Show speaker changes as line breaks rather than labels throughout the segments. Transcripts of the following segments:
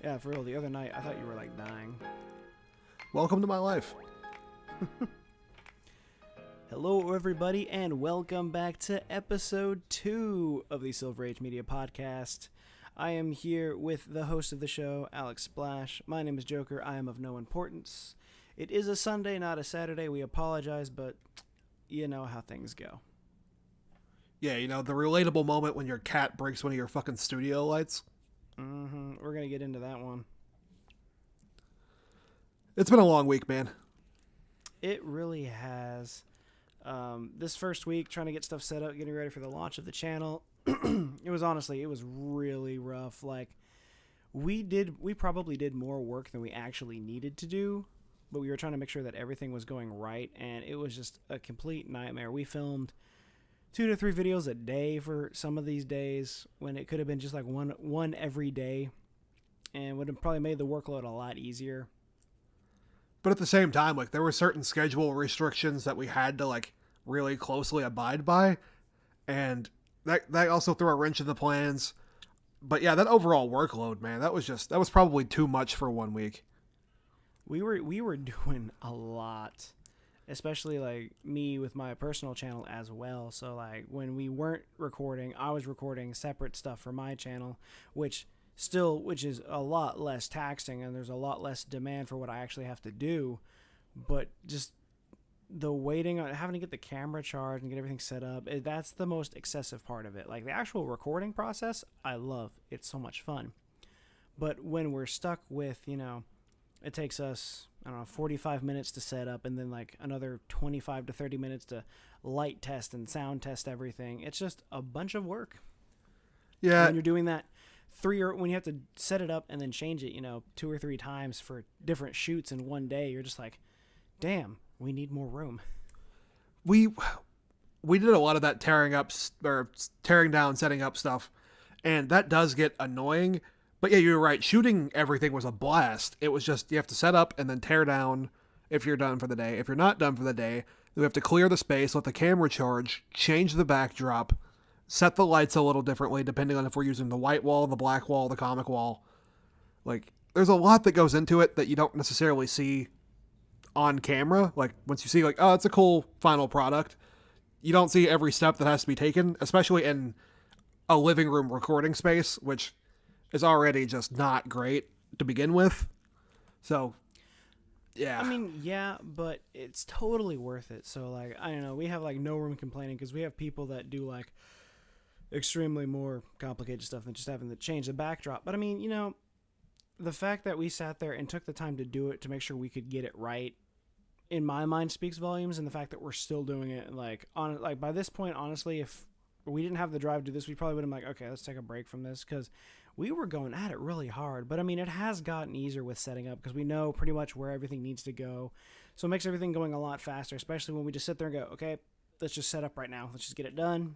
Yeah, for real. The other night, I thought you were like dying.
Welcome to my life.
Hello, everybody, and welcome back to episode 2 of the Silver Age Media Podcast. I am here with the host of the show, Alex Splash. My name is Joker. I am of no importance. It is a Sunday, not a Saturday. We apologize, but you know how things go.
Yeah, you know, the relatable moment when your cat breaks one of your fucking studio lights.
We're going to get into that one.
It's been a long week, man.
It really has. This first week, trying to get stuff set up, getting ready for the launch of the channel, it was really rough. Like, we probably did more work than we actually needed to do, but we were trying to make sure that everything was going right, and it was just a complete nightmare. We filmed 2 to 3 videos a day for some of these days when it could have been just like one every day, and would have probably made the workload a lot easier.
But at the same time, like, there were certain schedule restrictions that we had to, like, really closely abide by, and that also threw a wrench in the plans. But yeah, that overall workload, man, that was probably too much for 1 week.
We were doing a lot, especially like me with my personal channel as well. So like when we weren't recording, I was recording separate stuff for my channel, which is a lot less taxing, and there's a lot less demand for what I actually have to do. But just the waiting on having to get the camera charged and get everything set up, that's the most excessive part of it. Like the actual recording process, I love. It's so much fun. But when we're stuck with, it takes us, 45 minutes to set up, and then like another 25 to 30 minutes to light test and sound test everything. It's just a bunch of work.
Yeah.
When you're doing that when you have to set it up and then change it, 2 or 3 times for different shoots in one day, you're just like, damn, we need more room.
We did a lot of that tearing down, setting up stuff, and that does get annoying. But yeah, you're right. Shooting everything was a blast. It was just, you have to set up and then tear down if you're done for the day. If you're not done for the day, we have to clear the space, let the camera charge, change the backdrop, set the lights a little differently depending on if we're using the white wall, the black wall, the comic wall. Like, there's a lot that goes into it that you don't necessarily see on camera. Like, once you see, like, oh, it's a cool final product, you don't see every step that has to be taken, especially in a living room recording space, which is already just not great to begin with. So, yeah.
I mean, yeah, but it's totally worth it. So, like, I don't know, we have, like, no room complaining because we have people that do, like, extremely more complicated stuff than just having to change the backdrop. But, I mean, the fact that we sat there and took the time to do it to make sure we could get it right, in my mind, speaks volumes, and the fact that we're still doing it, like, by this point, honestly, if we didn't have the drive to do this, we probably would have been like, okay, let's take a break from this, because we were going at it really hard. But I mean, it has gotten easier with setting up because we know pretty much where everything needs to go. So it makes everything going a lot faster, especially when we just sit there and go, okay, let's just set up right now. Let's just get it done,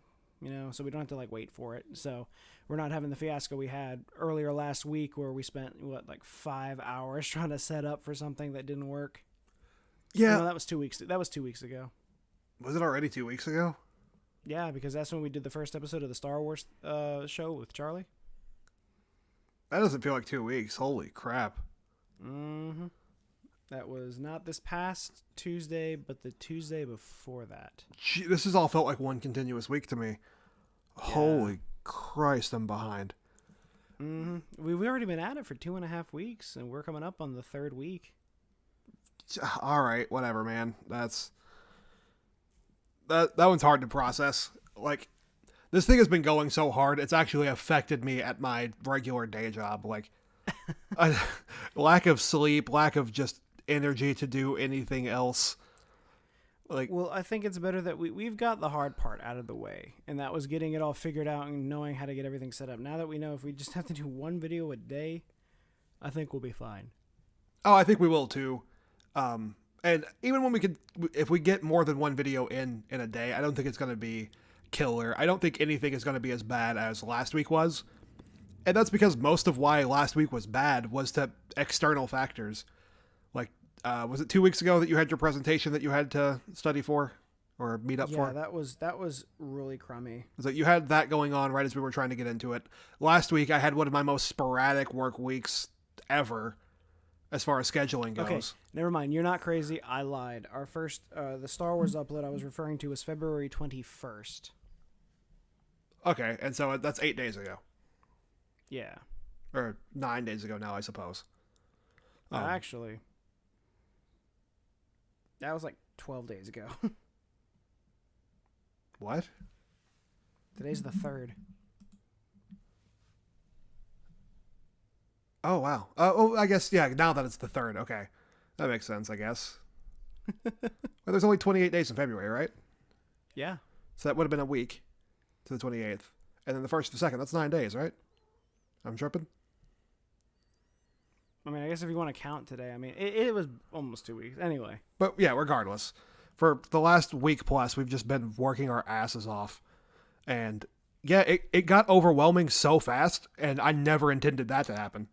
so we don't have to like wait for it. So we're not having the fiasco we had earlier last week where we spent, 5 hours trying to set up for something that didn't work.
Yeah.
No, that was 2 weeks. That was 2 weeks ago.
Was it already 2 weeks ago?
Yeah, because that's when we did the first episode of the Star Wars show with Charlie.
That doesn't feel like 2 weeks. Holy crap.
Mm-hmm. That was not this past Tuesday, but the Tuesday before that.
Gee, this has all felt like one continuous week to me. Yeah. Holy Christ, I'm behind.
Mm-hmm. We've already been at it for 2.5 weeks, and we're coming up on the 3rd week.
All right, whatever, man. That one's hard to process. Like, this thing has been going so hard, it's actually affected me at my regular day job. Like, lack of sleep, lack of just energy to do anything else. Like,
well, I think it's better that we've got the hard part out of the way, and that was getting it all figured out and knowing how to get everything set up. Now that we know if we just have to do one video a day, I think we'll be fine.
Oh, I think we will too. And even when if we get more than one video in a day, I don't think it's going to be killer. I don't think anything is going to be as bad as last week was. And that's because most of why last week was bad was to external factors. Like, was it 2 weeks ago that you had your presentation that you had to study for? or meet up
Yeah,
for.
that was really crummy.
So you had that going on right as we were trying to get into it. Last week, I had one of my most sporadic work weeks ever as far as scheduling goes.
Okay, never mind. You're not crazy. I lied. Our first, the Star Wars upload I was referring to was February 21st.
Okay, and so that's 8 days ago.
Yeah.
Or 9 days ago now, I suppose.
Actually, that was like 12 days ago.
What?
Today's the 3rd.
Oh, wow. Oh, I guess, yeah, now that it's the 3rd. Okay. That makes sense, I guess. Well, there's only 28 days in February, right?
Yeah.
So that would have been a week to the 28th. And then the 1st to the 2nd, that's 9 days, right? I'm tripping?
I mean, I guess if you want to count today, I mean, it was almost 2 weeks. Anyway.
But yeah, regardless. For the last week plus, we've just been working our asses off. And yeah, it got overwhelming so fast, and I never intended that to happen.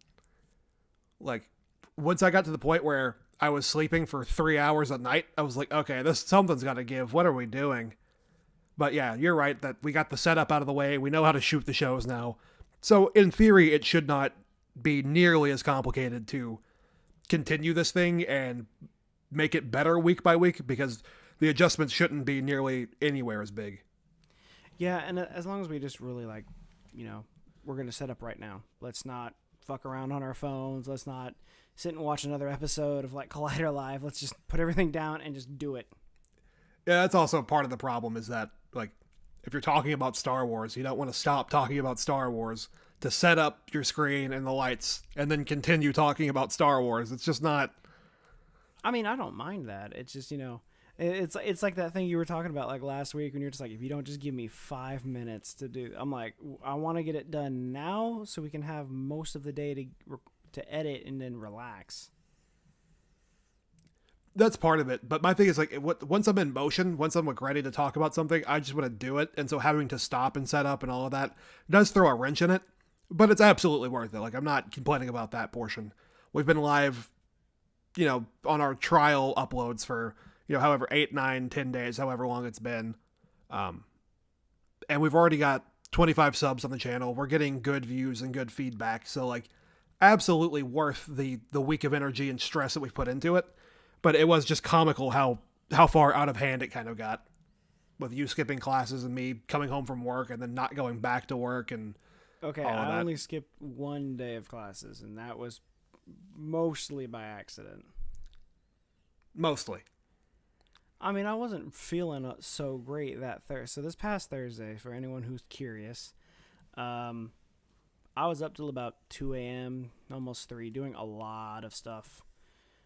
Like, once I got to the point where I was sleeping for 3 hours a night, I was like, okay, something's got to give. What are we doing? But yeah, you're right that we got the setup out of the way. We know how to shoot the shows now. So in theory, it should not be nearly as complicated to continue this thing and make it better week by week, because the adjustments shouldn't be nearly anywhere as big.
Yeah, and as long as we just really, like, we're going to set up right now. Let's not fuck around on our phones. Let's not sit and watch another episode of, like, Collider Live. Let's just put everything down and just do it.
Yeah, that's also part of the problem, is that, like, if you're talking about Star Wars, you don't want to stop talking about Star Wars to set up your screen and the lights and then continue talking about Star Wars. It's just not...
I mean, I don't mind that. It's just, it's like that thing you were talking about, like, last week when you're just like, if you don't just give me 5 minutes to do... I'm like, I want to get it done now so we can have most of the day to edit and then relax.
That's part of it. But my thing is, like, once I'm in motion, once I'm, like, ready to talk about something, I just want to do it. And so having to stop and set up and all of that does throw a wrench in it. But it's absolutely worth it. Like, I'm not complaining about that portion. We've been live, on our trial uploads for, however, 8, 9, 10 days, however long it's been. And we've already got 25 subs on the channel. We're getting good views and good feedback. So, like, absolutely worth the week of energy and stress that we've put into it. But it was just comical how far out of hand it kind of got, with you skipping classes and me coming home from work and then not going back to work and
okay,
all of
I
that.
only skipped 1 day of classes, and that was mostly by accident.
Mostly.
I mean, I wasn't feeling so great that Thursday. So this past Thursday, for anyone who's curious, I was up till about 2 a.m., almost 3, doing a lot of stuff.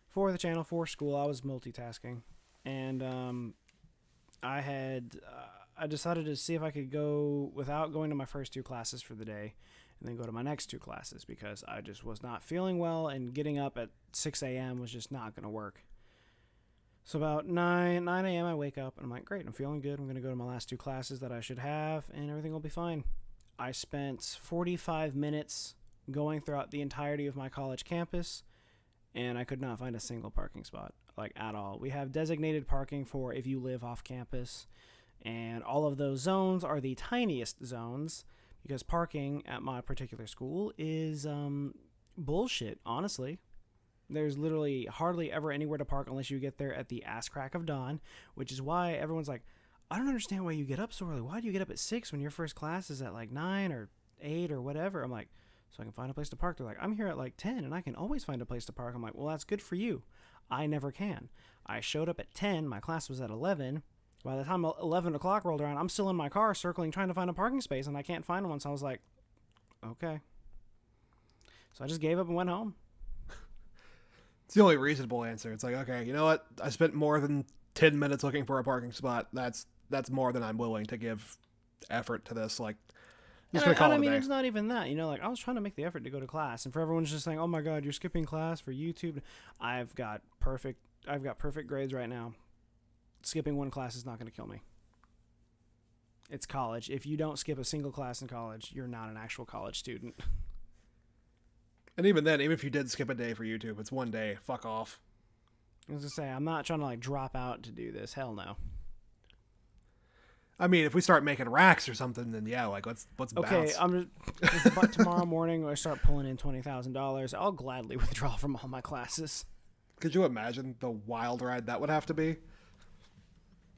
For the channel, for school, I was multitasking, and I decided to see if I could go without going to my first 2 classes for the day, and then go to my next 2 classes, because I just was not feeling well, and getting up at 6 a.m. was just not going to work. So about 9 a.m. I wake up, and I'm like, great, I'm feeling good. I'm going to go to my last 2 classes that I should have, and everything will be fine. I spent 45 minutes going throughout the entirety of my college campus, and I could not find a single parking spot, like, at all. We have designated parking for if you live off campus, and all of those zones are the tiniest zones, because parking at my particular school is bullshit, honestly. There's literally hardly ever anywhere to park unless you get there at the ass crack of dawn, which is why everyone's like, I don't understand why you get up so early. Why do you get up at 6 when your first class is at, like, 9 or 8 or whatever? I'm like, so I can find a place to park. They're like, I'm here at, like, 10, and I can always find a place to park. I'm like, well, that's good for you. I never can. I showed up at 10. My class was at 11. By the time 11 o'clock rolled around, I'm still in my car circling, trying to find a parking space, and I can't find one. So I was like, okay. So I just gave up and went home.
It's the only reasonable answer. It's like, okay, you know what? I spent more than 10 minutes looking for a parking spot. That's more than I'm willing to give effort to this. Like, just gonna call it a day.
It's not even that. Like, I was trying to make the effort to go to class, and for everyone's just saying, oh my god, you're skipping class for YouTube. I've got perfect grades right now. Skipping 1 class is not going to kill me. It's college. If you don't skip a single class in college, you're not an actual college student.
And even then, even if you did skip a day for YouTube, it's 1 day. Fuck off.
I was going to say, I'm not trying to, like, drop out to do this. Hell no.
I mean, if we start making racks or something, then yeah, like let's
Okay,
bounce.
but tomorrow morning when I start pulling in $20,000, I'll gladly withdraw from all my classes.
Could you imagine the wild ride that would have to be?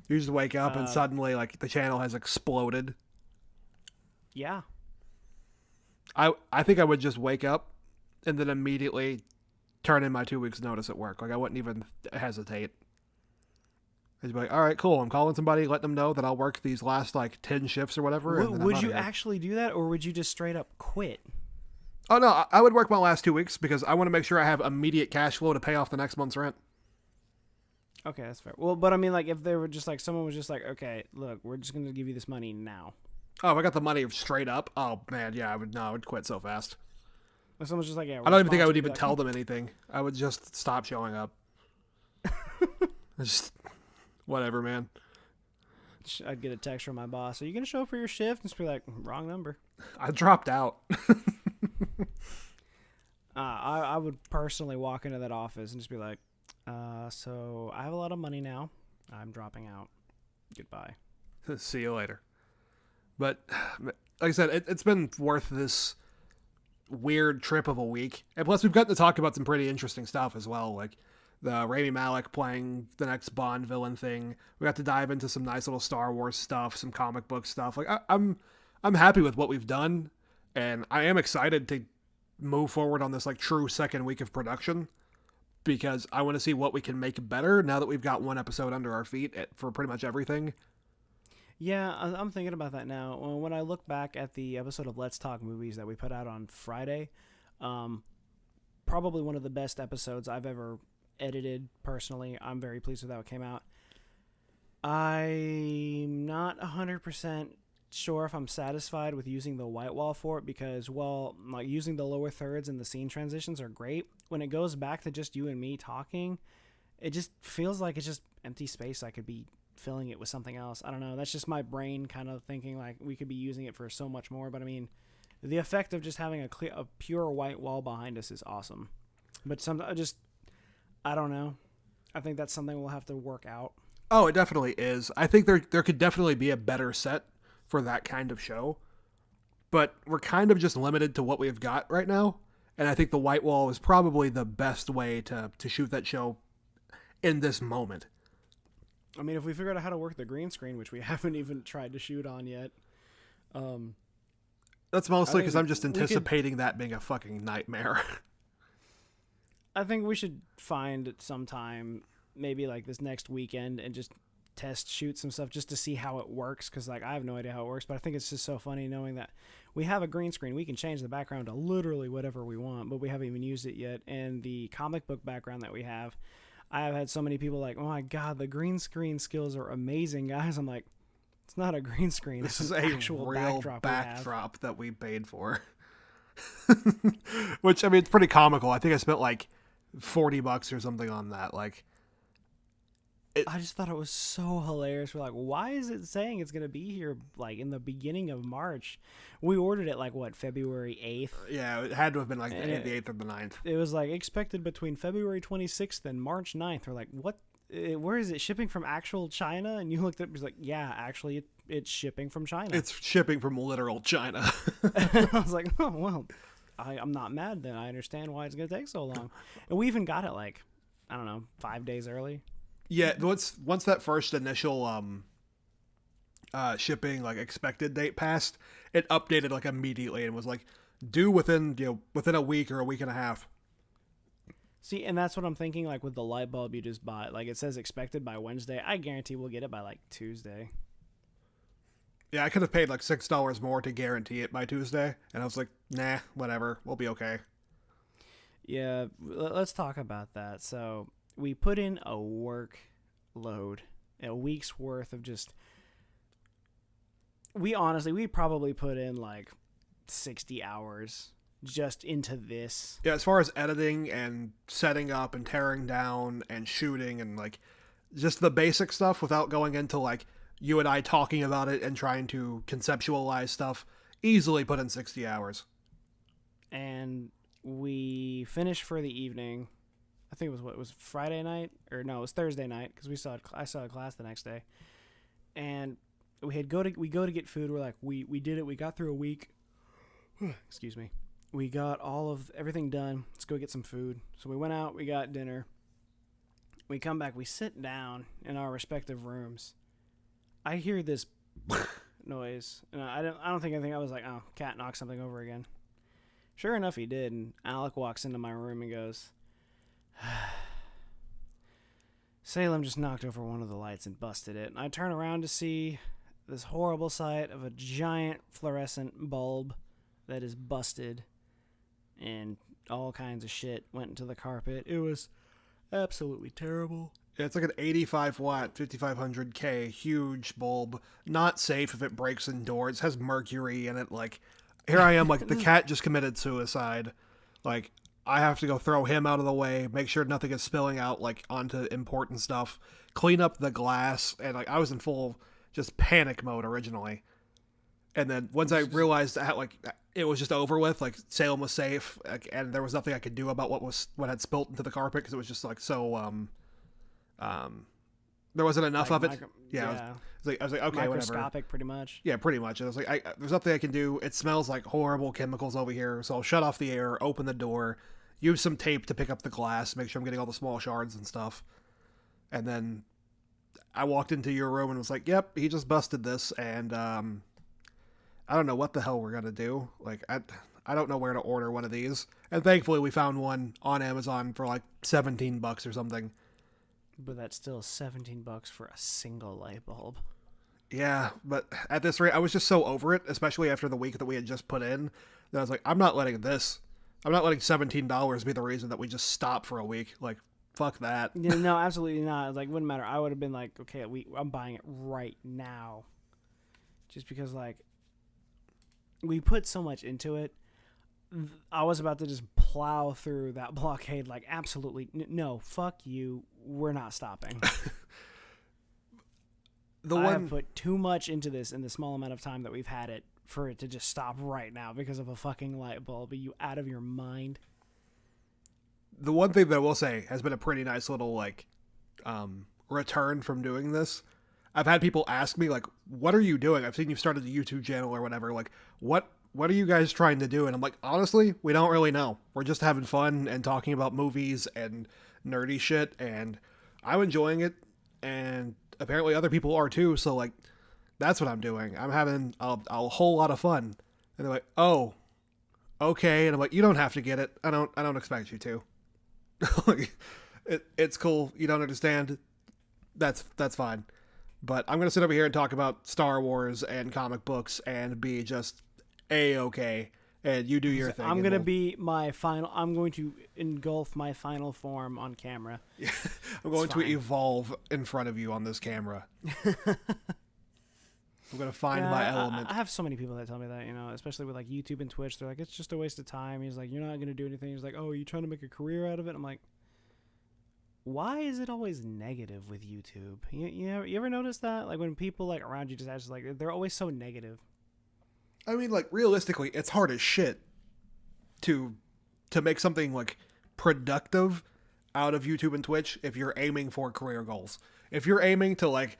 You just wake up and suddenly like the channel has exploded.
Yeah.
I think I would just wake up and then immediately turn in my 2 weeks notice at work. Like I wouldn't even hesitate. I'd be like, all right, cool. I'm calling somebody, letting them know that I'll work these last like 10 shifts or whatever. And then I'm
Would
outta
you
here.
actually do that, or would you just straight up quit?
Oh no, I would work my last 2 weeks because I want to make sure I have immediate cash flow to pay off the next month's rent.
Okay, that's fair. Well, but I mean, like, if they were just like, someone was just like, okay, look, we're just going to give you this money now.
Oh, if I got the money straight up, oh man, yeah, I would quit so fast.
If someone's just like, yeah,
I don't even think I would
be
even
like,
tell them anything. I would just stop showing up. Just whatever, man.
I'd get a text from my boss. Are you going to show up for your shift? And just be like, wrong number.
I dropped out.
I would personally walk into that office and just be like, so I have a lot of money now. I'm dropping out. Goodbye.
See you later. But like I said, it's been worth this weird trip of a week. And plus, we've gotten to talk about some pretty interesting stuff as well, like the Rami Malek playing the next Bond villain thing. We got to dive into some nice little Star Wars stuff, some comic book stuff. Like I'm happy with what we've done, and I am excited to move forward on this like true second week of production because I want to see what we can make better now that we've got one episode under our feet for pretty much everything.
Yeah, I'm thinking about that now. When I look back at the episode of Let's Talk Movies that we put out on Friday, probably one of the best episodes I've ever edited personally. I'm very pleased with how it came out. I'm not 100% sure if I'm satisfied with using the white wall for it because, well, like using the lower thirds and the scene transitions are great. When it goes back to just you and me talking, it just feels like it's just empty space. I could be filling it with something else. I don't know. That's just my brain kind of thinking like we could be using it for so much more. But I mean, the effect of just having a pure white wall behind us is awesome. But I don't know. I think that's something we'll have to work out.
Oh, it definitely is. I think there could definitely be a better set for that kind of show. But we're kind of just limited to what we've got right now. And I think the white wall is probably the best way to shoot that show in this moment.
I mean, if we figure out how to work the green screen, which we haven't even tried to shoot on yet.
That's mostly because I'm just anticipating that being a fucking nightmare.
I think we should find some time, maybe like this next weekend, and just test shoot some stuff just to see how it works. Because like I have no idea how it works, but I think it's just so funny knowing that we have a green screen. We can change the background to literally whatever we want, but we haven't even used it yet. And the comic book background that we have, I have had so many people like, oh my God, the green screen skills are amazing, guys. I'm like, it's not a green screen.
This
is
an
actual
real
backdrop
that we paid for. Which, I mean, it's pretty comical. I think I spent like $40 or something on that. Like,
I just thought it was so hilarious. We're like, why is it saying it's going to be here like in the beginning of March? We ordered it like, what, February 8th?
Yeah, it had to have been like the 8th or the 9th.
It was like expected between February 26th and March 9th. We're like, what? Where is it? Shipping from actual China? And you looked up, it was like, yeah, actually, it's shipping from China.
It's shipping from literal China.
I was like, oh, well, I'm not mad then. I understand why it's going to take so long. And we even got it like, I don't know, 5 days early.
Yeah, once that first initial shipping like expected date passed, it updated like immediately and was like due within a week or a week and a half.
See, and that's what I'm thinking. Like with the light bulb you just bought, like it says expected by Wednesday. I guarantee we'll get it by like Tuesday.
Yeah, I could have paid like $6 more to guarantee it by Tuesday, and I was like, nah, whatever, we'll be okay.
Yeah, let's talk about that. So we put in a workload, a week's worth of just. We probably put in like 60 hours just into this.
Yeah, as far as editing and setting up and tearing down and shooting and like just the basic stuff without going into like you and I talking about it and trying to conceptualize stuff, easily put in 60 hours.
And we finished for the evening. I think it was Friday night, or no, it was Thursday night because I saw a class the next day. And we go to get food. We're like, we did it. We got through a week. Excuse me. We got everything done. Let's go get some food. So we went out. We got dinner. We come back. We sit down in our respective rooms. I hear this noise, and I don't think anything. I was like, oh, cat knocked something over again. Sure enough, he did. And Alec walks into my room and goes, Salem just knocked over one of the lights and busted it. And I turn around to see this horrible sight of a giant fluorescent bulb that is busted, and all kinds of shit went into the carpet. It was absolutely terrible.
Yeah, it's like an 85 watt, 5500K, huge bulb. Not safe if it breaks indoors. Has mercury in it. Like, here I am, like, the cat just committed suicide. Like, I have to go throw him out of the way, make sure nothing is spilling out, like, onto important stuff, clean up the glass, and, like, I was in full just panic mode originally. And then once I realized how, like, it was just over with, like, Salem was safe, like, and there was nothing I could do about what had spilt into the carpet, because it was just, like, so, there wasn't enough of it. I was like, okay,
microscopic,
whatever.
Pretty much.
Yeah, pretty much. And I was like, there's nothing I can do. It smells like horrible chemicals over here, so I'll shut off the air, open the door, use some tape to pick up the glass, make sure I'm getting all the small shards and stuff. And then I walked into your room and was like, yep, he just busted this, and I don't know what the hell we're gonna do. Like, I don't know where to order one of these. And thankfully we found one on Amazon for like $17 or something.
But that's still $17 for a single light bulb.
Yeah, but at this rate, I was just so over it, especially after the week that we had just put in, that I was like, I'm not letting $17 be the reason that we just stop for a week. Like, fuck that.
Yeah, no, absolutely not. Like, wouldn't matter. I would have been like, okay, I'm buying it right now. Just because, like, we put so much into it. I was about to just plow through that blockade. Like, absolutely, no, fuck you. We're not stopping. I have put too much into this in the small amount of time that we've had it for it to just stop right now because of a fucking light bulb. Are you out of your mind?
The one thing that I will say has been a pretty nice little, like, return from doing this. I've had people ask me, like, what are you doing? I've seen you've started a YouTube channel or whatever. Like, what are you guys trying to do? And I'm like, honestly, we don't really know. We're just having fun and talking about movies and nerdy shit, and I'm enjoying it, and apparently other people are too, so, like, that's what I'm doing. I'm having a whole lot of fun. And they're like, oh, okay. And I'm like, you don't have to get it. I don't expect you to. Like, it's cool. You don't understand. That's fine. But I'm going to sit over here and talk about Star Wars and comic books and be just A-okay. And you do your thing. I'm going
to engulf my final form on camera.
Yeah, I'm going to evolve in front of you on this camera. I'm going to find my element.
I have so many people that tell me that, especially with, like, YouTube and Twitch. They're like, it's just a waste of time. He's like, you're not going to do anything. He's like, oh, are you trying to make a career out of it? I'm like, why is it always negative with YouTube? You ever notice that? Like, when people, like, around you just act like, they're always so negative.
I mean, like, realistically, it's hard as shit to make something, like, productive out of YouTube and Twitch if you're aiming for career goals. If you're aiming to, like,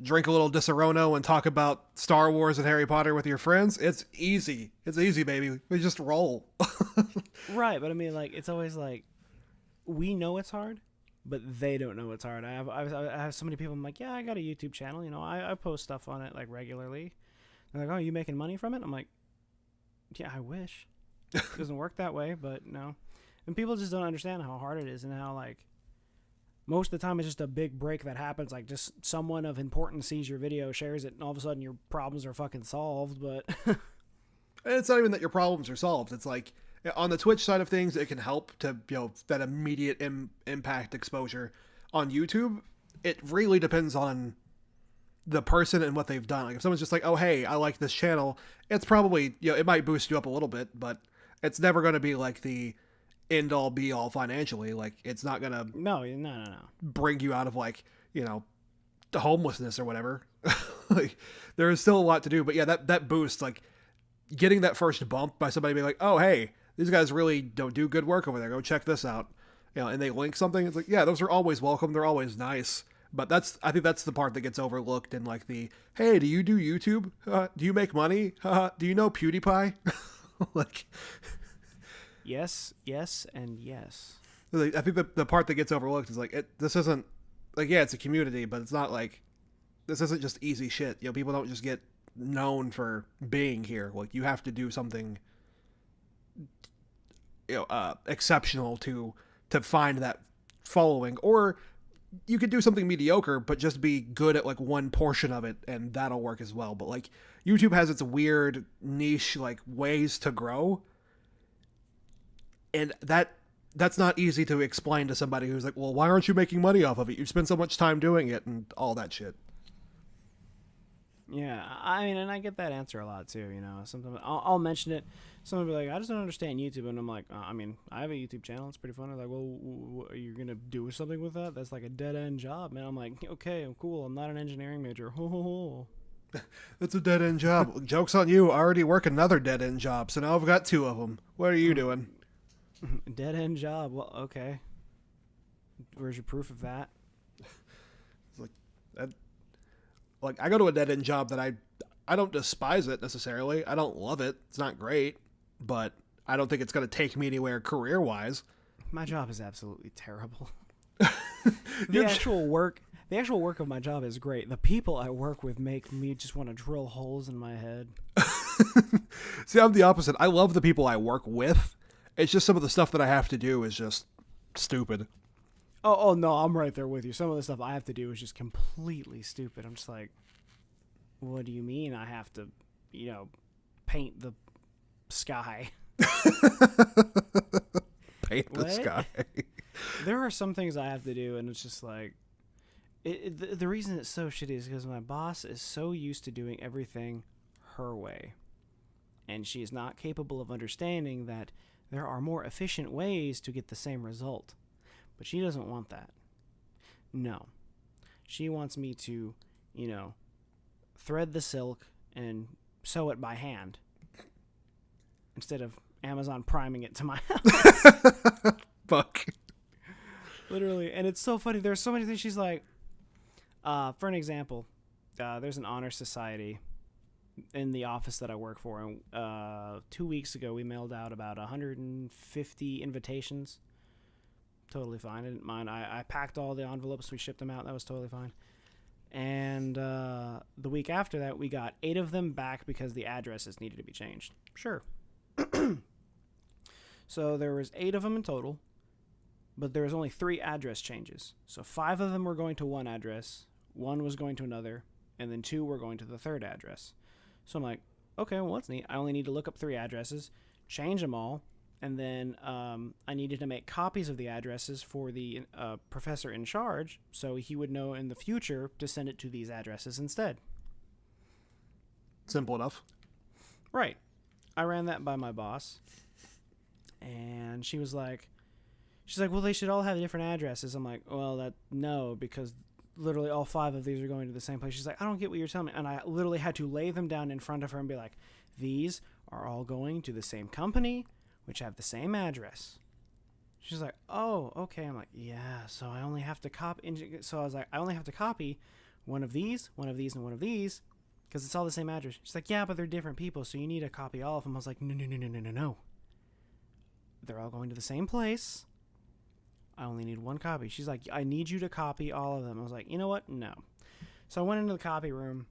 drink a little Disaronno and talk about Star Wars and Harry Potter with your friends, it's easy. It's easy, baby. We just roll.
Right, but I mean, like, it's always like, we know it's hard, but they don't know it's hard. I have so many people, I'm like, yeah, I got a YouTube channel. I post stuff on it, like, regularly. They're like, oh, you making money from it? I'm like, yeah, I wish. It doesn't work that way, but no. And people just don't understand how hard it is and how, like, most of the time it's just a big break that happens. Like, just someone of importance sees your video, shares it, and all of a sudden your problems are fucking solved. But
it's not even that your problems are solved. It's like, on the Twitch side of things, it can help to, that immediate impact exposure. On YouTube, it really depends on the person and what they've done. Like, if someone's just like, oh, hey, I like this channel, it's probably, it might boost you up a little bit, but it's never going to be like the end all be all financially. Like, it's not going to
no
bring you out of, like, the homelessness or whatever. Like, there is still a lot to do, but yeah, that boost, like, getting that first bump by somebody being like, oh, hey, these guys really don't do good work over there, go check this out, and they link something. It's like, yeah, those are always welcome. They're always nice. But I think that's the part that gets overlooked in like the, hey, do you do YouTube? Do you make money? Do you know PewDiePie? Like,
Yes, yes, and yes.
like, I think the part that gets overlooked is like, this isn't like, yeah, it's a community, but it's not like, this isn't just easy shit. You know, people don't just get known for being here. Like, you have to do something, exceptional to find that following, or you could do something mediocre but just be good at like one portion of it, and that'll work as well. But like, YouTube has its weird niche like ways to grow, and that's not easy to explain to somebody who's like, well, why aren't you making money off of it? You spend so much time doing it and all that shit.
Yeah, I mean, and I get that answer a lot too. Sometimes I'll mention it. Someone will be like, "I just don't understand YouTube," and I'm like, I mean, I have a YouTube channel. It's pretty fun. They're like, "Well, are you gonna do something with that? That's like a dead end job, man." I'm like, "Okay, I'm cool. I'm not an engineering major."
It's a dead end job. Joke's on you. I already work another dead end job, so now I've got two of them. What are you doing?
Dead end job. Well, okay. Where's your proof of that?
It's like that. Like, I go to a dead end job that I don't despise it necessarily. I don't love it. It's not great, but I don't think it's going to take me anywhere career wise.
My job is absolutely terrible. The actual work of my job is great. The people I work with make me just want to drill holes in my head.
See, I'm the opposite. I love the people I work with. It's just some of the stuff that I have to do is just stupid.
Oh no, I'm right there with you. Some of the stuff I have to do is just completely stupid. I'm just like, what do you mean I have to, paint the sky?
Paint the sky.
There are some things I have to do, and it's just like, the reason it's so shitty is because my boss is so used to doing everything her way, and she is not capable of understanding that there are more efficient ways to get the same result. But she doesn't want that. No. She wants me to, thread the silk and sew it by hand instead of Amazon priming it to my house.
Fuck.
Literally. And it's so funny. There's so many things she's like, for an example, there's an honor society in the office that I work for. And 2 weeks ago, we mailed out about 150 invitations. Totally fine. I didn't mind. I packed all the envelopes. We shipped them out. That was totally fine. And the week after that, we got 8 of them back because the addresses needed to be changed. Sure. So there was 8 of them in total, but there was only 3 address changes. So 5 of them were going to one address, 1 was going to another, and then 2 were going to the third address. So I'm like, okay, well, that's neat. I only need to look up 3 addresses, change them all, and then I needed to make copies of the addresses for the professor in charge so he would know in the future to send it to these addresses instead.
Simple enough.
Right. I ran that by my boss, and she's like, well, they should all have different addresses. I'm like, well, no, because literally all 5 of these are going to the same place. She's like, I don't get what you're telling me. And I literally had to lay them down in front of her and be like, these are all going to the same company, which have the same address. She's like, oh, okay. I'm like, yeah, so I only have to copy. So I was like, I only have to copy one of these, and one of these, because it's all the same address. She's like, yeah, but they're different people, so you need to copy all of them. I was like, no. They're all going to the same place. I only need one copy. She's like, I need you to copy all of them. I was like, you know what? No. So I went into the copy room.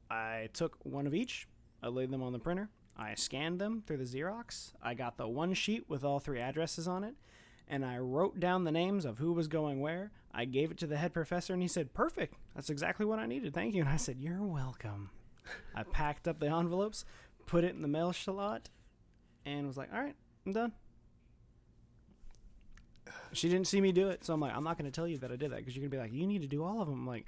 I took one of each. I laid them on the printer. I scanned them through the Xerox. I got the one sheet with all 3 addresses on it, and I wrote down the names of who was going where. I gave it to the head professor, and he said, perfect. That's exactly what I needed. Thank you. And I said, you're welcome. I packed up the envelopes, put it in the mail slot, and was like, all right, I'm done. She didn't see me do it, so I'm like, I'm not going to tell you that I did that, because you're going to be like, you need to do all of them. I'm like,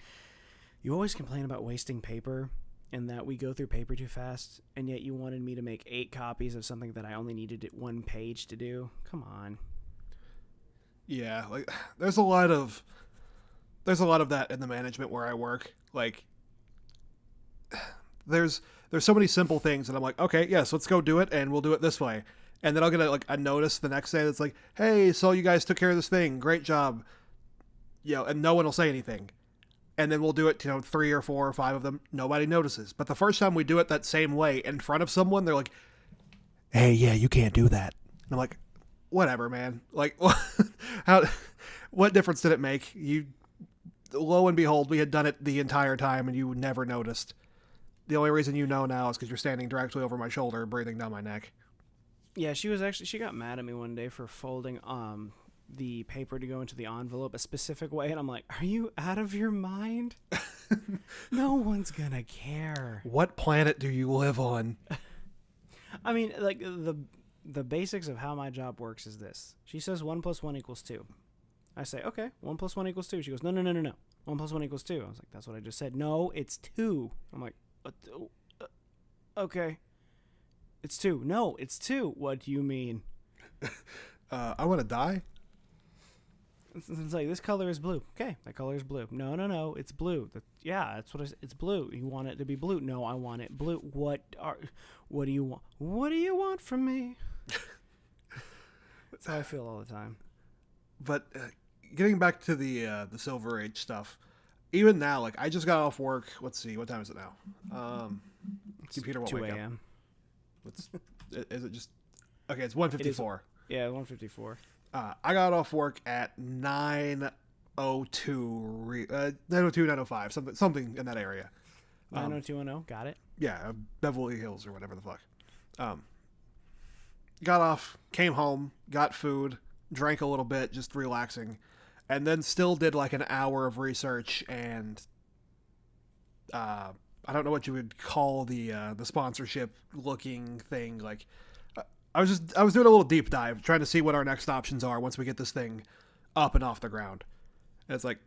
you always complain about wasting paper and that we go through paper too fast, and yet you wanted me to make 8 copies of something that I only needed 1 page to do. Come on.
Yeah, like there's a lot of that in the management where I work. Like there's so many simple things that I'm like, okay, yes, let's go do it, and we'll do it this way. And then I'll get a notice the next day that's like, hey, so you guys took care of this thing, great job. And no one will say anything. and then we'll do it, 3 or 4 or 5 of them. Nobody notices. But the first time we do it that same way in front of someone, they're like, "Hey, yeah, you can't do that." And I'm like, "Whatever, man. Like, what difference did it make? Lo and behold, we had done it the entire time, and you never noticed. The only reason you know now is because you're standing directly over my shoulder, breathing down my neck."
Yeah, she got mad at me one day for folding the paper to go into the envelope a specific way, and I'm like, "Are you out of your mind? No one's gonna care."
What planet do you live on?
I mean, like, the basics of how my job works is this. She says 1 + 1 = 2. I say, okay, 1 + 1 = 2. She goes, no. 1 + 1 = 2. I was like, that's what I just said. No, it's 2. I'm like, okay. It's 2. No, it's 2. What do you mean?
I want to die.
It's like, this color is blue. Okay, that color is blue. No, it's blue. That's what it's blue. You want it to be blue? No, I want it blue. What do you want? What do you want from me? That's how I feel all the time.
But getting back to the Silver Age stuff, even now, like, I just got off work. Let's see, what time is it now? Computer won't
2
wake up.
a.m.
Is it just... Okay, it's 1:54.
Yeah, 1:54.
I got off work at 9:02, 9:05, something in that area.
90210, got it.
Yeah, Beverly Hills or whatever the fuck. Got off, came home, got food, drank a little bit, just relaxing, and then still did like an hour of research and I don't know what you would call the sponsorship looking thing. Like, I was doing a little deep dive, trying to see what our next options are once we get this thing up and off the ground. And it's like,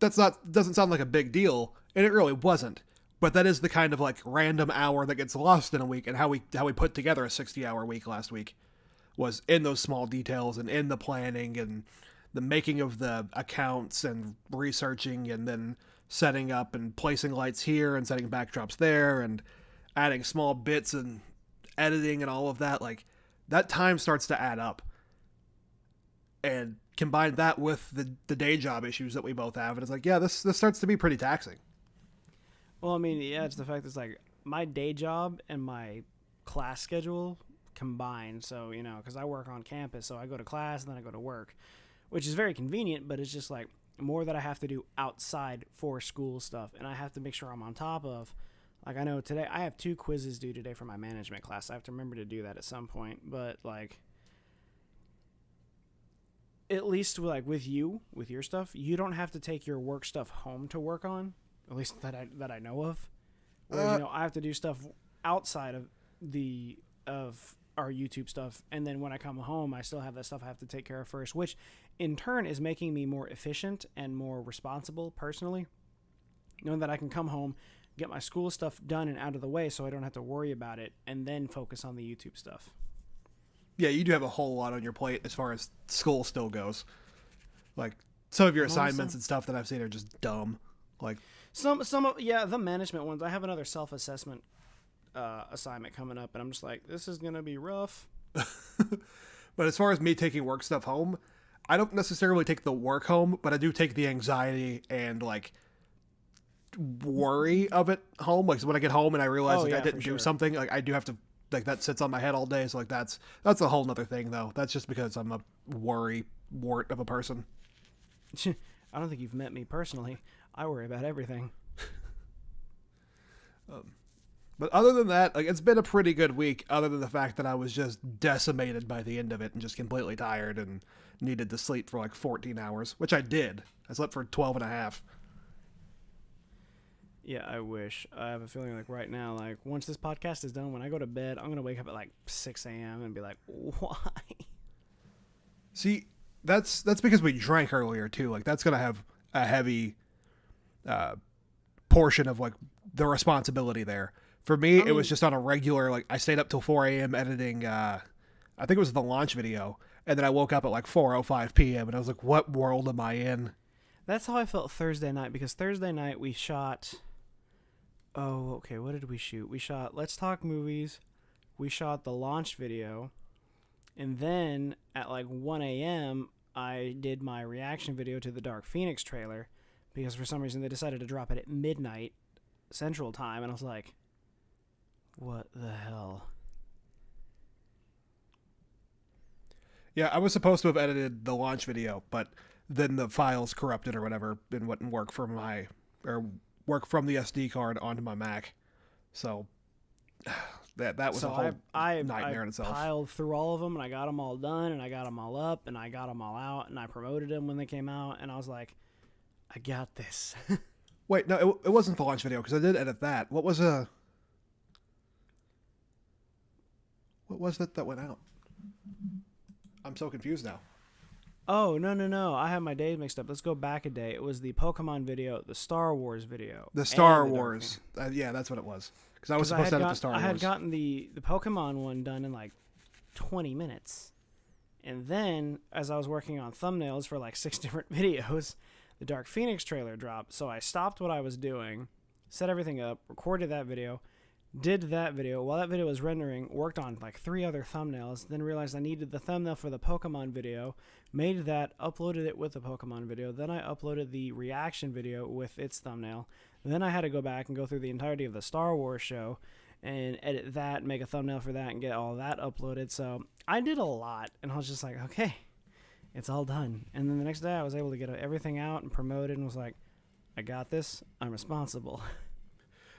doesn't sound like a big deal, and it really wasn't. But that is the kind of like random hour that gets lost in a week, and how we put together a 60-hour week last week was in those small details and in the planning and the making of the accounts and researching and then setting up and placing lights here and setting backdrops there and adding small bits and editing and all of that. Like, that time starts to add up. And combine that with the day job issues that we both have, and it's like, yeah, this starts to be pretty taxing.
Well, I mean, yeah, it's the fact that it's like my day job and my class schedule combined. So, because I work on campus, so I go to class and then I go to work, which is very convenient, but it's just like more that I have to do outside for school stuff, and I have to make sure I'm on top of. Like, I know today I have 2 quizzes due today for my management class. I have to remember to do that at some point, but like, at least like with your stuff, you don't have to take your work stuff home to work on. At least that I know of. Whereas, I have to do stuff outside of our YouTube stuff, and then when I come home, I still have that stuff I have to take care of first, which in turn is making me more efficient and more responsible personally, knowing that I can come home, get my school stuff done and out of the way, so I don't have to worry about it, and then focus on the YouTube stuff.
Yeah, you do have a whole lot on your plate as far as school still goes. Like, some of your assignments and stuff that I've seen are just dumb. Like,
some of the management ones. I have another self-assessment assignment coming up, and I'm just like, this is gonna be rough.
But as far as me taking work stuff home, I don't necessarily take the work home, but I do take the anxiety and like worry of it home. Like, so when I get home and I realize I didn't do something, like, I do have to, like, that sits on my head all day. So like that's a whole nother thing though. That's just because I'm a worry wart of a person.
I don't think you've met me personally. I worry about everything.
But other than that, like, it's been a pretty good week, other than the fact that I was just decimated by the end of it and just completely tired and needed to sleep for like 14 hours, which I did. I slept for 12 and a half.
Yeah, I wish. I have a feeling like right now, like, once this podcast is done, when I go to bed, I'm going to wake up at like 6 a.m. and be like, why?
See, that's because we drank earlier too. Like, that's going to have a heavy portion of like the responsibility there. For me, it was just on a regular, like, I stayed up till 4 a.m. editing, I think it was the launch video, and then I woke up at like 4:05 p.m. and I was like, what world am I in?
That's how I felt Thursday night, because Thursday night we shot, what did we shoot? We shot Let's Talk Movies, we shot the launch video, and then at like 1 a.m. I did my reaction video to the Dark Phoenix trailer, because for some reason they decided to drop it at midnight Central Time, and I was like, what the hell?
Yeah, I was supposed to have edited the launch video, but then the files corrupted or whatever and wouldn't work from work from the SD card onto my Mac. So that was a whole nightmare in itself.
I piled through all of them, and I got them all done, and I got them all up, and I got them all out, and I promoted them when they came out, and I was like, I got this.
Wait, no, it wasn't the launch video, because I did edit that. What was it that went out? I'm so confused now.
Oh, no. I have my days mixed up. Let's go back a day. It was the Pokemon video, the Star Wars video.
The Star Wars. Yeah, that's what it was. Because I was supposed to edit the Star Wars.
I had gotten the Pokemon one done in like 20 minutes. And then, as I was working on thumbnails for like 6 different videos, the Dark Phoenix trailer dropped. So I stopped what I was doing, set everything up, recorded that video, did that video. While that video was rendering, worked on like 3 other thumbnails, then realized I needed the thumbnail for the Pokemon video, made that, uploaded it with the Pokemon video, then I uploaded the reaction video with its thumbnail. Then I had to go back and go through the entirety of the Star Wars show and edit that, make a thumbnail for that, and get all that uploaded. So I did a lot, and I was just like, okay, it's all done. And then the next day I was able to get everything out and promoted and was like, I got this, I'm responsible.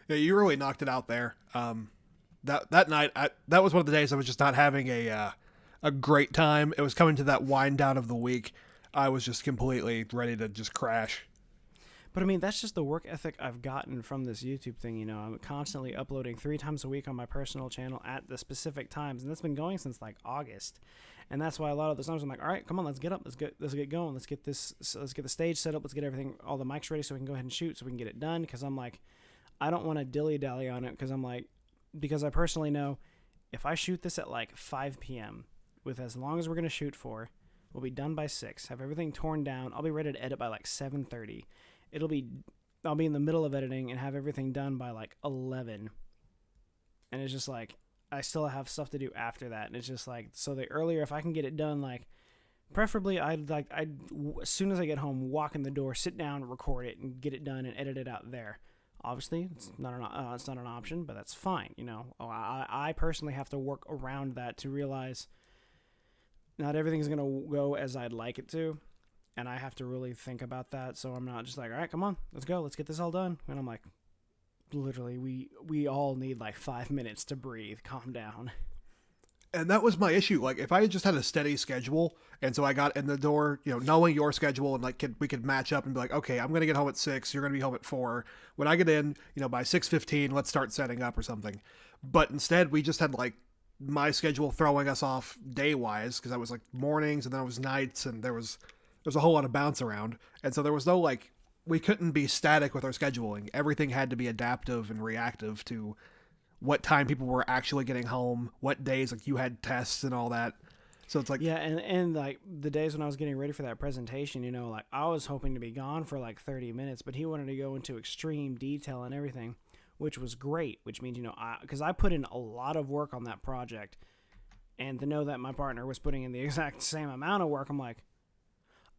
Yeah, you really knocked it out there. That night, that was one of the days I was just not having a great time. It was coming to that wind down of the week. I was just completely ready to just crash.
But I mean, that's just the work ethic I've gotten from this YouTube thing. You know, I'm constantly uploading 3 times a week on my personal channel at the specific times, and that's been going since like August. And that's why a lot of the times I'm like, all right, come on, let's get up, let's get going, let's get the stage set up, let's get everything, all the mics ready, so we can go ahead and shoot, so we can get it done. Because I'm like, I don't want to dilly-dally on it, because I personally know if I shoot this at like 5 p.m. with as long as we're going to shoot for, we'll be done by 6, have everything torn down, I'll be ready to edit by like 7:30. I'll be in the middle of editing and have everything done by like 11. And it's just like, I still have stuff to do after that. And it's just like, so the earlier, if I can get it done, like, preferably I'd as soon as I get home, walk in the door, sit down, record it, and get it done and edit it out there. Obviously, it's not an option, but that's fine. You know, I personally have to work around that to realize not everything's going to go as I'd like it to. And I have to really think about that, so I'm not just like, all right, come on, let's go, let's get this all done. And I'm like, literally, we all need like 5 minutes to breathe, calm down.
And that was my issue. Like, if I had just had a steady schedule, and so I got in the door, you know, knowing your schedule, and like we could match up and be like, okay, I'm gonna get home at 6, you're gonna be home at 4. When I get in, you know, by 6:15, let's start setting up or something. But instead, we just had like my schedule throwing us off day wise, because I was like mornings and then it was nights, and there was a whole lot of bounce around. And so there was no, like, we couldn't be static with our scheduling. Everything had to be adaptive and reactive to what time people were actually getting home, what days, like, you had tests and all that. So it's like...
Yeah, and like, the days when I was getting ready for that presentation, you know, like, I was hoping to be gone for, like, 30 minutes, but he wanted to go into extreme detail and everything, which was great, which means, you know, because I put in a lot of work on that project, and to know that my partner was putting in the exact same amount of work, I'm like,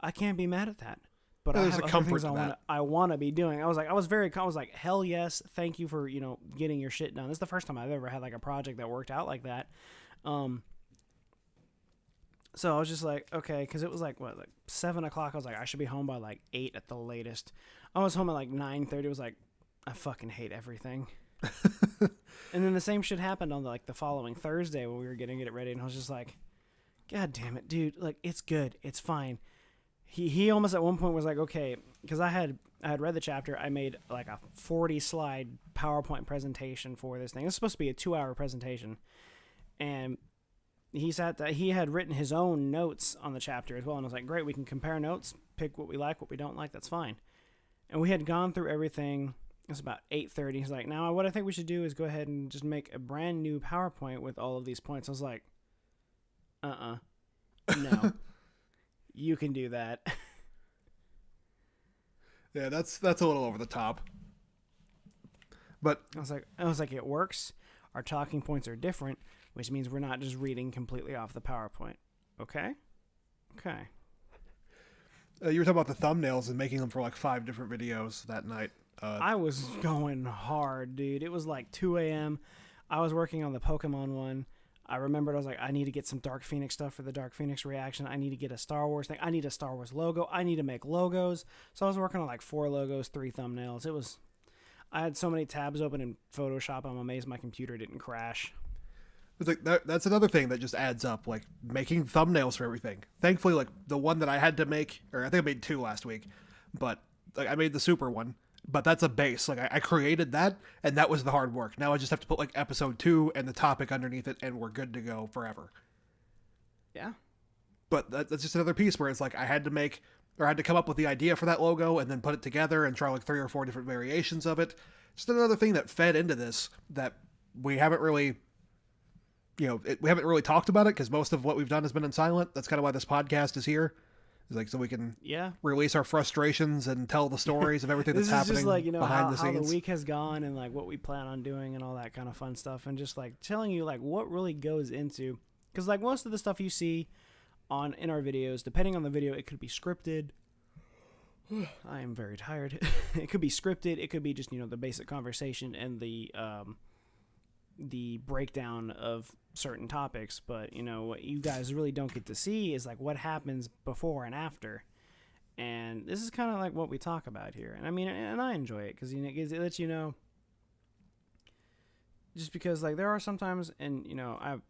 I can't be mad at that. But I have other things I want to be doing. I was like, hell yes, thank you for, you know, getting your shit done. This is the first time I've ever had like a project that worked out like that. So I was just like, okay, because it was like 7 o'clock. I was like, I should be home by like 8 at the latest. I was home at like 9:30. I was like, I fucking hate everything. And then the same shit happened on the following Thursday when we were getting it ready, and I was just like, God damn it, dude! Like, it's good, it's fine. He almost at one point was like, okay, because I had read the chapter. I made like a 40-slide PowerPoint presentation for this thing. It's supposed to be a 2-hour presentation, and he had written his own notes on the chapter as well. And I was like, great, we can compare notes, pick what we like, what we don't like. That's fine. And we had gone through everything. It was about 8:30. He's like, now what I think we should do is go ahead and just make a brand new PowerPoint with all of these points. I was like, no. You can do that.
Yeah, that's a little over the top. But
I was like, it works. Our talking points are different, which means we're not just reading completely off the PowerPoint. Okay.
You were talking about the thumbnails and making them for like 5 different videos that night.
I was going hard, dude. It was like 2 a.m. I was working on the Pokemon one. I remembered I was like, I need to get some Dark Phoenix stuff for the Dark Phoenix reaction. I need to get a Star Wars thing. I need a Star Wars logo. I need to make logos. So I was working on like 4 logos, 3 thumbnails. I had so many tabs open in Photoshop. I'm amazed my computer didn't crash.
It's like that's another thing that just adds up, like making thumbnails for everything. Thankfully, like the one that I had to make, or I think I made 2 last week, but like I made the super one. But that's a base. Like I created that, and that was the hard work. Now I just have to put like episode 2 and the topic underneath it, and we're good to go forever.
Yeah.
But that's just another piece where it's like I had to come up with the idea for that logo and then put it together and try like 3 or 4 different variations of it. Just another thing that fed into this that we haven't really, we haven't really talked about it because most of what we've done has been in silent. That's kind of why this podcast is here. It's like so we can release our frustrations and tell the stories of everything that's happening
just like,
behind the scenes.
How the week has gone and like what we plan on doing and all that kind of fun stuff, and just like telling you like what really goes into, because like most of the stuff you see in our videos, depending on the video, it could be scripted. I am very tired. It could be scripted. It could be just the basic conversation and the breakdown of certain topics, but what you guys really don't get to see is like what happens before and after, and this is kind of like what we talk about here. And I mean, and I enjoy it because it lets just because like there are sometimes, and I'm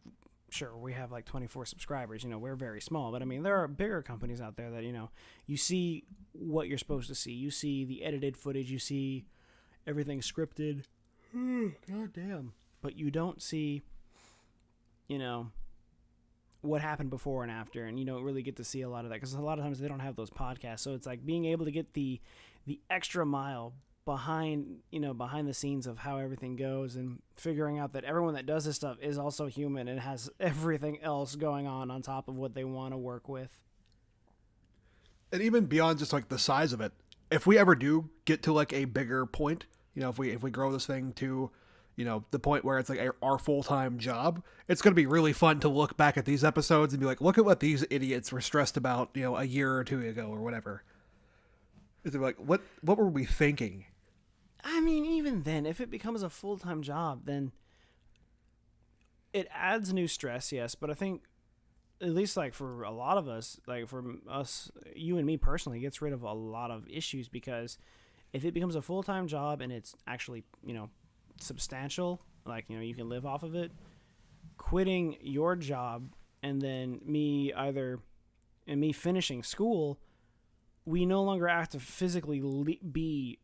sure we have like 24 subscribers, we're very small, but I mean there are bigger companies out there that you see what you're supposed to see, you see the edited footage, you see everything scripted. God damn. But you don't see, what happened before and after, and you don't really get to see a lot of that because a lot of times they don't have those podcasts. So it's like being able to get the extra mile behind the scenes of how everything goes, and figuring out that everyone that does this stuff is also human and has everything else going on top of what they want to work with.
And even beyond just like the size of it, if we ever do get to like a bigger point, if we grow this thing to the point where it's like our full-time job, it's going to be really fun to look back at these episodes and be like, look at what these idiots were stressed about, a year or 2 ago or whatever. It's like, what were we thinking?
I mean, even then, if it becomes a full-time job, then it adds new stress, yes, but I think at least like for a lot of us, like for us, you and me personally, it gets rid of a lot of issues, because if it becomes a full-time job and it's actually, substantial, like you can live off of it, quitting your job and then me finishing school, we no longer have to physically be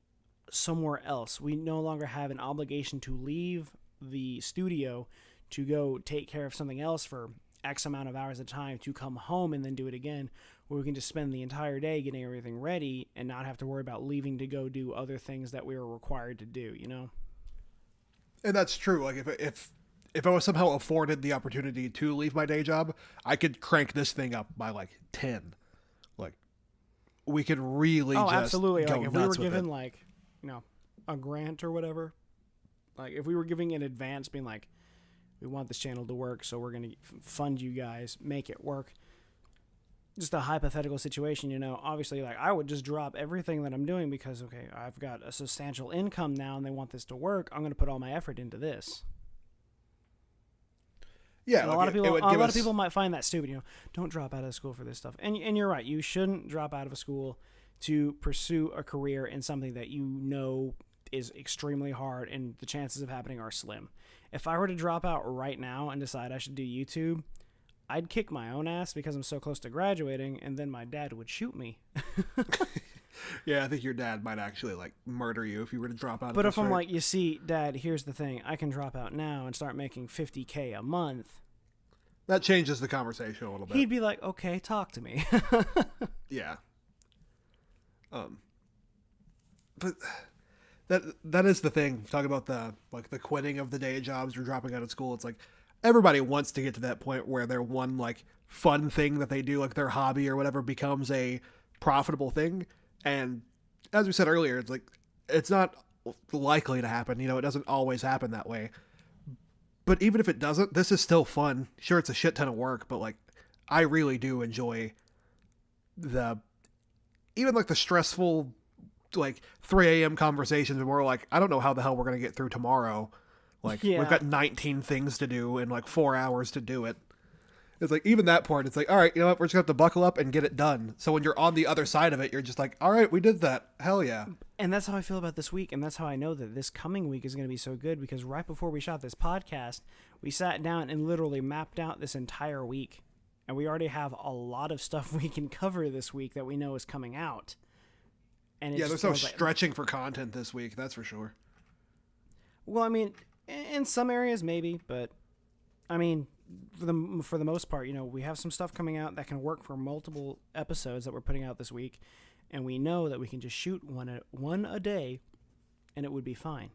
somewhere else. We no longer have an obligation to leave the studio to go take care of something else for X amount of hours at a time, to come home and then do it again, where we can just spend the entire day getting everything ready and not have to worry about leaving to go do other things that we were required to do,
And that's true. Like if I was somehow afforded the opportunity to leave my day job, I could crank this thing up by like 10. Like we could really just
absolutely.
go
like if
nuts
we were
with
given
it.
like a grant or whatever, like if we were giving in advance, being like, we want this channel to work, so we're going to fund you guys, make it work. Just a hypothetical situation, obviously, like I would just drop everything that I'm doing because, okay, I've got a substantial income now and they want this to work. I'm going to put all my effort into this.
Yeah,
and
like
a lot of people might find that stupid, don't drop out of school for this stuff. And you're right. You shouldn't drop out of a school to pursue a career in something that is extremely hard and the chances of happening are slim. If I were to drop out right now and decide I should do YouTube, I'd kick my own ass because I'm so close to graduating, and then my dad would shoot me.
Yeah, I think your dad might actually like murder you if you were to drop out.
But if I'm like, you see, Dad, here's the thing. I can drop out now and start making $50K a month.
That changes the conversation a little bit.
He'd be like, okay, talk to me.
Yeah. But that is the thing. Talking about the quitting of the day jobs or dropping out of school. It's like everybody wants to get to that point where their one like fun thing that they do, like their hobby or whatever, becomes a profitable thing. And as we said earlier, it's like it's not likely to happen. It doesn't always happen that way. But even if it doesn't, this is still fun. Sure, it's a shit ton of work, but like I really do enjoy the even like the stressful like 3 a.m. conversations where we're like, I don't know how the hell we're going to get through tomorrow. Like,
Yeah.
we've got 19 things to do and like 4 hours to do it. It's like, even that part, it's like, all right, you know what? We're just going to have to buckle up and get it done. So when you're on the other side of it, you're just like, all right, we did that. Hell yeah.
And that's how I feel about this week. And that's how I know that this coming week is going to be so good, because right before we shot this podcast, we sat down and literally mapped out this entire week. And we already have a lot of stuff we can cover this week that we know is coming out. And
Yeah, there's no stretching for content this week, that's for sure.
Well, I mean, in some areas maybe, but I mean, for the most part, you know, we have some stuff coming out that can work for multiple episodes that we're putting out this week, and we know that we can just shoot one a day, and it would be fine.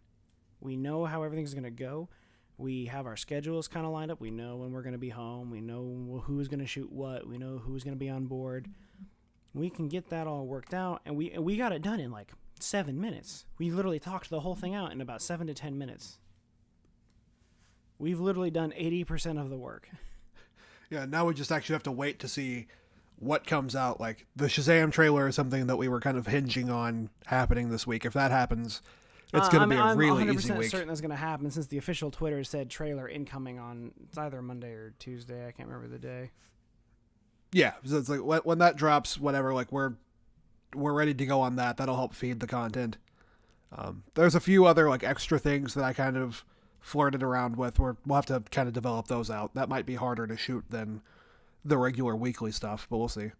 We know how everything's going to go. We have our schedules kind of lined up. We know when we're going to be home. We know who's going to shoot what. We know who's going to be on board. We can get that all worked out, and we got it done in like 7 minutes. We literally talked the whole thing out in about 7 to 10 minutes. We've literally done 80% of the work.
Yeah, now we just actually have to wait to see what comes out. Like, the Shazam trailer is something that we were kind of hinging on happening this week. If that happens, it's going to be a really easy week.
I'm 100% certain that's going to happen, since the official Twitter said trailer incoming on, it's either Monday or Tuesday. I can't remember the day.
Yeah, so it's like when that drops, whatever, like we're ready to go on that. That'll help feed the content. There's a few other like extra things that I kind of flirted around with. We'll have to kind of develop those out. That might be harder to shoot than the regular weekly stuff, but we'll see.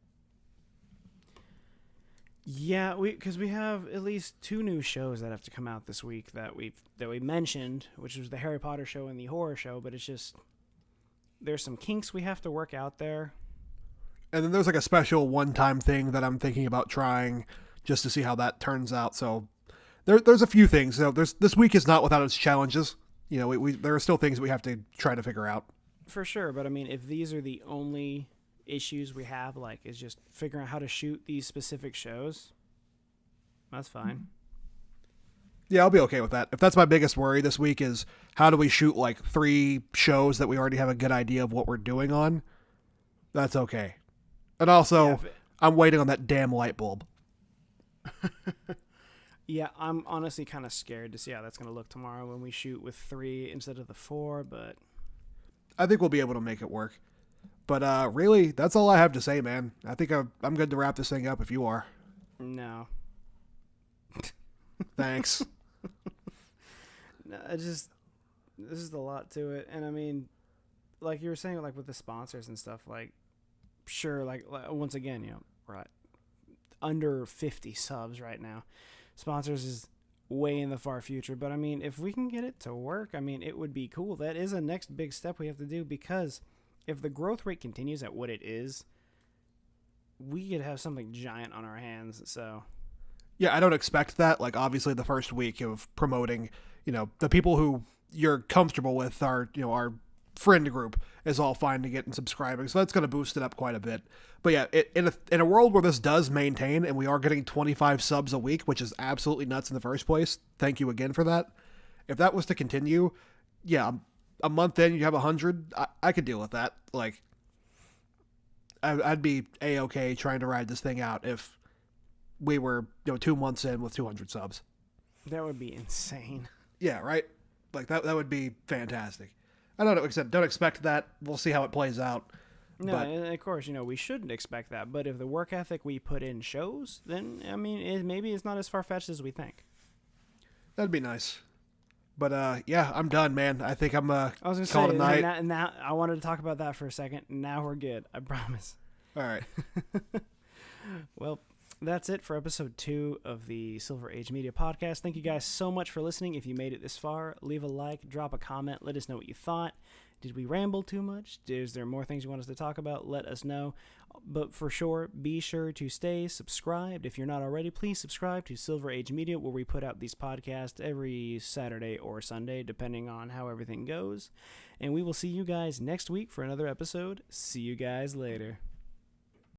Yeah, because we have at least 2 new shows that have to come out this week that we mentioned, which was the Harry Potter show and the horror show. But it's just, there's some kinks we have to work out there.
And then there's like a special one-time thing that I'm thinking about trying just to see how that turns out. So there's a few things. So this week is not without its challenges. You know, there are still things we have to try to figure out.
For sure, but I mean, if these are the only issues we have, like, is just figuring out how to shoot these specific shows, that's fine.
Yeah, I'll be okay with that. If that's my biggest worry this week is how do we shoot like 3 shows that we already have a good idea of what we're doing on, that's okay. And also, I'm waiting on that damn light bulb.
Yeah, I'm honestly kind of scared to see how that's going to look tomorrow when we shoot with 3 instead of the 4, but
I think we'll be able to make it work. But really, that's all I have to say, man. I think I'm good to wrap this thing up if you are.
no.
Thanks.
No, there's just a lot to it. And I mean, like you were saying, like with the sponsors and stuff, like, sure, like once again, you know, we're at under 50 subs right now. Sponsors is way in the far future, but I mean, if we can get it to work, I mean, it would be cool. That is a next big step we have to do, because if the growth rate continues at what it is, we could have something giant on our hands. So
yeah, I don't expect that. Like, obviously the first week of promoting, you know, the people who you're comfortable with are, you know, our friend group is all fine to get and subscribing, so that's going to boost it up quite a bit. But yeah, in a world where this does maintain and we are getting 25 subs a week, which is absolutely nuts in the first place, thank you again for that. If that was to continue, yeah, a month in you have 100, I could deal with that. Like, I'd be a-okay trying to ride this thing out if we were, you know, 2 months in with 200 subs.
that would be insane.
Yeah, right? Like, that would be fantastic. I don't know, except don't expect that. We'll see how it plays out.
No,
But
and of course, you know, we shouldn't expect that. But if the work ethic we put in shows, then, I mean, maybe it's not as far-fetched as we think.
that'd be nice. But yeah, I'm done, man. I think I'm
I was going to
call
say,
it a night.
now I wanted to talk about that for a second. Now we're good. I promise.
All right.
Well, that's it for episode 2 of the Silver Age Media Podcast. Thank you guys so much for listening. If you made it this far, leave a like, drop a comment, let us know what you thought. Did we ramble too much? Is there more things you want us to talk about? Let us know. But for sure, be sure to stay subscribed. If you're not already, please subscribe to Silver Age Media, where we put out these podcasts every Saturday or Sunday, depending on how everything goes. And we will see you guys next week for another episode. See you guys later.